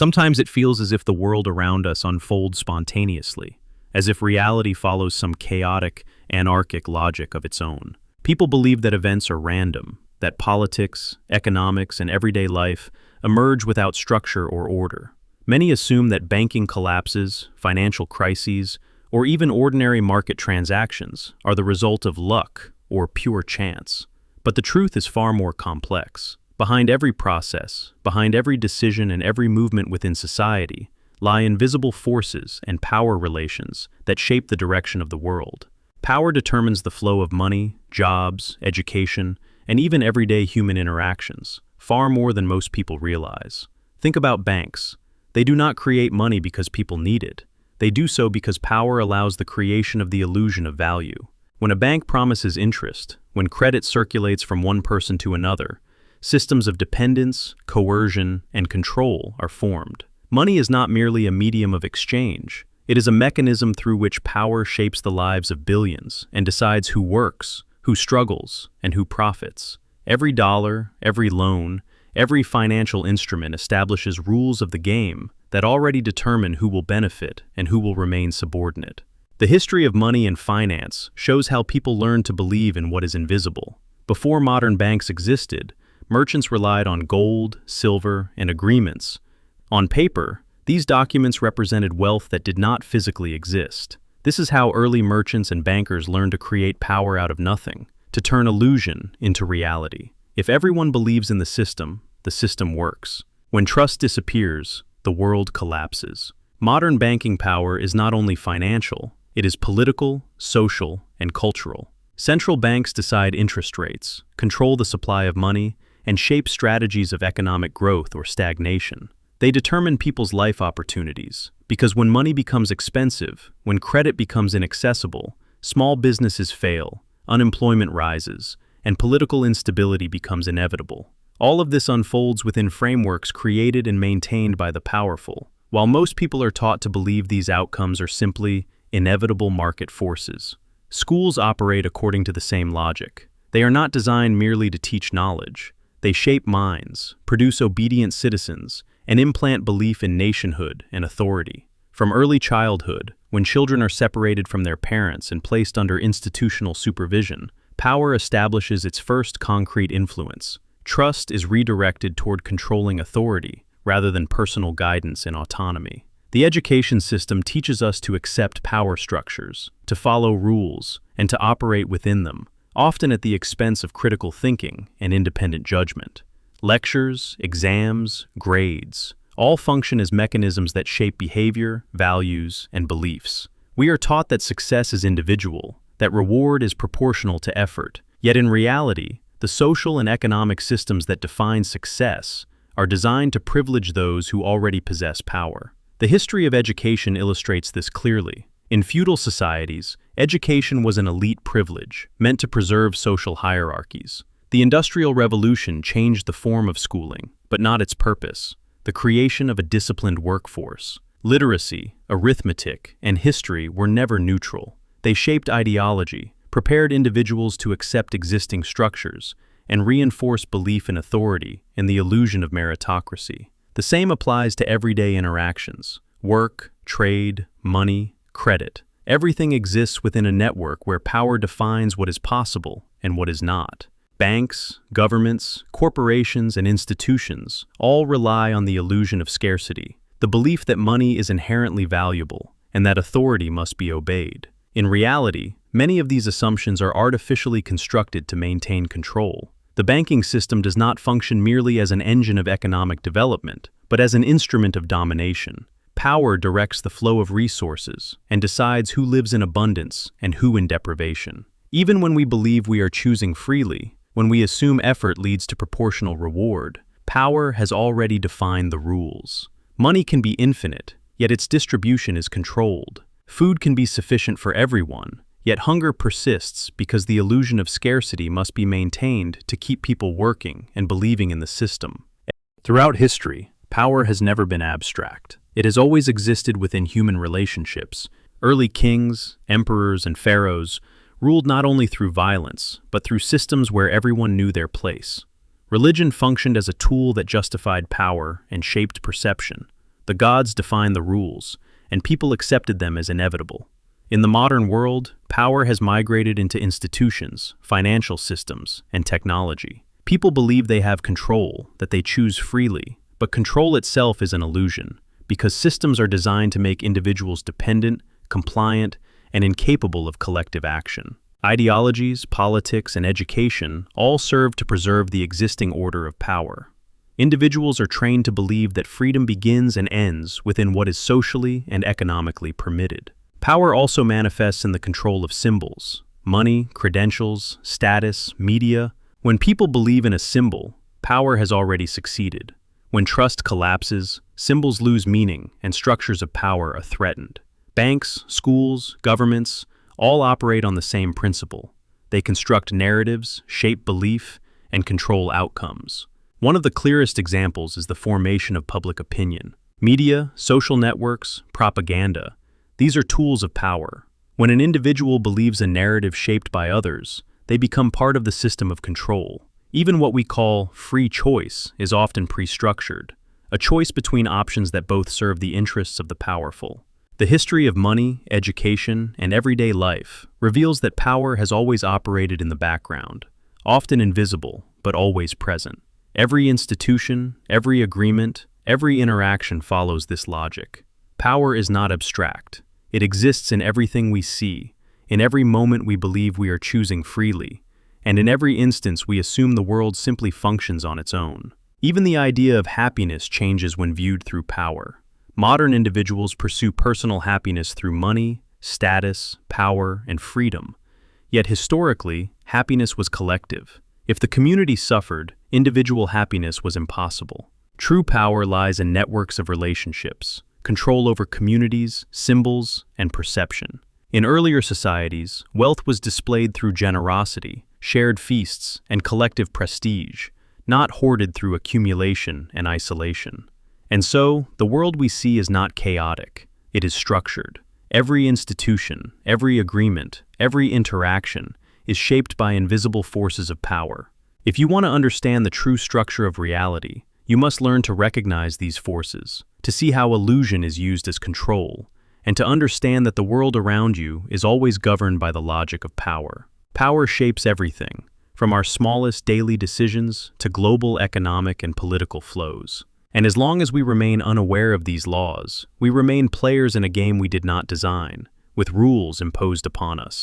Sometimes it feels as if the world around us unfolds spontaneously, as if reality follows some chaotic, anarchic logic of its own. People believe that events are random, that politics, economics, and everyday life emerge without structure or order. Many assume that banking collapses, financial crises, or even ordinary market transactions are the result of luck or pure chance. But the truth is far more complex. Behind every process, behind every decision and every movement within society, lie invisible forces and power relations that shape the direction of the world. Power determines the flow of money, jobs, education, and even everyday human interactions, far more than most people realize. Think about banks. They do not create money because people need it. They do so because power allows the creation of the illusion of value. When a bank promises interest, when credit circulates from one person to another, systems of dependence, coercion, and control are formed. Money is not merely a medium of exchange. It is a mechanism through which power shapes the lives of billions and decides who works, who struggles, and who profits. Every dollar, every loan, every financial instrument establishes rules of the game that already determine who will benefit and who will remain subordinate. The history of money and finance shows how people learned to believe in what is invisible. Before modern banks existed, merchants relied on gold, silver, and agreements. On paper, these documents represented wealth that did not physically exist. This is how early merchants and bankers learned to create power out of nothing, to turn illusion into reality. If everyone believes in the system works. When trust disappears, the world collapses. Modern banking power is not only financial, it is political, social, and cultural. Central banks decide interest rates, control the supply of money, and shape strategies of economic growth or stagnation. They determine people's life opportunities, because when money becomes expensive, when credit becomes inaccessible, small businesses fail, unemployment rises, and political instability becomes inevitable. All of this unfolds within frameworks created and maintained by the powerful, while most people are taught to believe these outcomes are simply inevitable market forces. Schools operate according to the same logic. They are not designed merely to teach knowledge. They shape minds, produce obedient citizens, and implant belief in nationhood and authority. From early childhood, when children are separated from their parents and placed under institutional supervision, power establishes its first concrete influence. Trust is redirected toward controlling authority, rather than personal guidance and autonomy. The education system teaches us to accept power structures, to follow rules, and to operate within them, often at the expense of critical thinking and independent judgment. Lectures, exams, grades, all function as mechanisms that shape behavior, values, and beliefs. We are taught that success is individual, that reward is proportional to effort, yet in reality, the social and economic systems that define success are designed to privilege those who already possess power. The history of education illustrates this clearly. In feudal societies, education was an elite privilege, meant to preserve social hierarchies. The Industrial Revolution changed the form of schooling, but not its purpose: the creation of a disciplined workforce. Literacy, arithmetic, and history were never neutral. They shaped ideology, prepared individuals to accept existing structures, and reinforce belief in authority and the illusion of meritocracy. The same applies to everyday interactions: work, trade, money, credit. Everything exists within a network where power defines what is possible and what is not. Banks, governments, corporations, and institutions all rely on the illusion of scarcity, the belief that money is inherently valuable and that authority must be obeyed. In reality, many of these assumptions are artificially constructed to maintain control. The banking system does not function merely as an engine of economic development, but as an instrument of domination. Power directs the flow of resources and decides who lives in abundance and who in deprivation. Even when we believe we are choosing freely, when we assume effort leads to proportional reward, power has already defined the rules. Money can be infinite, yet its distribution is controlled. Food can be sufficient for everyone, yet hunger persists because the illusion of scarcity must be maintained to keep people working and believing in the system. Throughout history, power has never been abstract. It has always existed within human relationships. Early kings, emperors, and pharaohs ruled not only through violence, but through systems where everyone knew their place. Religion functioned as a tool that justified power and shaped perception. The gods defined the rules, and people accepted them as inevitable. In the modern world, power has migrated into institutions, financial systems, and technology. People believe they have control, that they choose freely, but control itself is an illusion, because systems are designed to make individuals dependent, compliant, and incapable of collective action. Ideologies, politics, and education all serve to preserve the existing order of power. Individuals are trained to believe that freedom begins and ends within what is socially and economically permitted. Power also manifests in the control of symbols, money, credentials, status, media. When people believe in a symbol, power has already succeeded. When trust collapses, symbols lose meaning and structures of power are threatened. Banks, schools, governments, all operate on the same principle. They construct narratives, shape belief, and control outcomes. One of the clearest examples is the formation of public opinion. Media, social networks, propaganda, these are tools of power. When an individual believes a narrative shaped by others, they become part of the system of control. Even what we call free choice is often pre-structured, a choice between options that both serve the interests of the powerful. The history of money, education, and everyday life reveals that power has always operated in the background, often invisible, but always present. Every institution, every agreement, every interaction follows this logic. Power is not abstract. It exists in everything we see, in every moment we believe we are choosing freely, and in every instance we assume the world simply functions on its own. Even the idea of happiness changes when viewed through power. Modern individuals pursue personal happiness through money, status, power, and freedom. Yet historically, happiness was collective. If the community suffered, individual happiness was impossible. True power lies in networks of relationships, control over communities, symbols, and perception. In earlier societies, wealth was displayed through generosity, shared feasts, and collective prestige, not hoarded through accumulation and isolation. And so, the world we see is not chaotic, it is structured. Every institution, every agreement, every interaction is shaped by invisible forces of power. If you want to understand the true structure of reality, you must learn to recognize these forces, to see how illusion is used as control, and to understand that the world around you is always governed by the logic of power. Power shapes everything, from our smallest daily decisions to global economic and political flows. And as long as we remain unaware of these laws, we remain players in a game we did not design, with rules imposed upon us.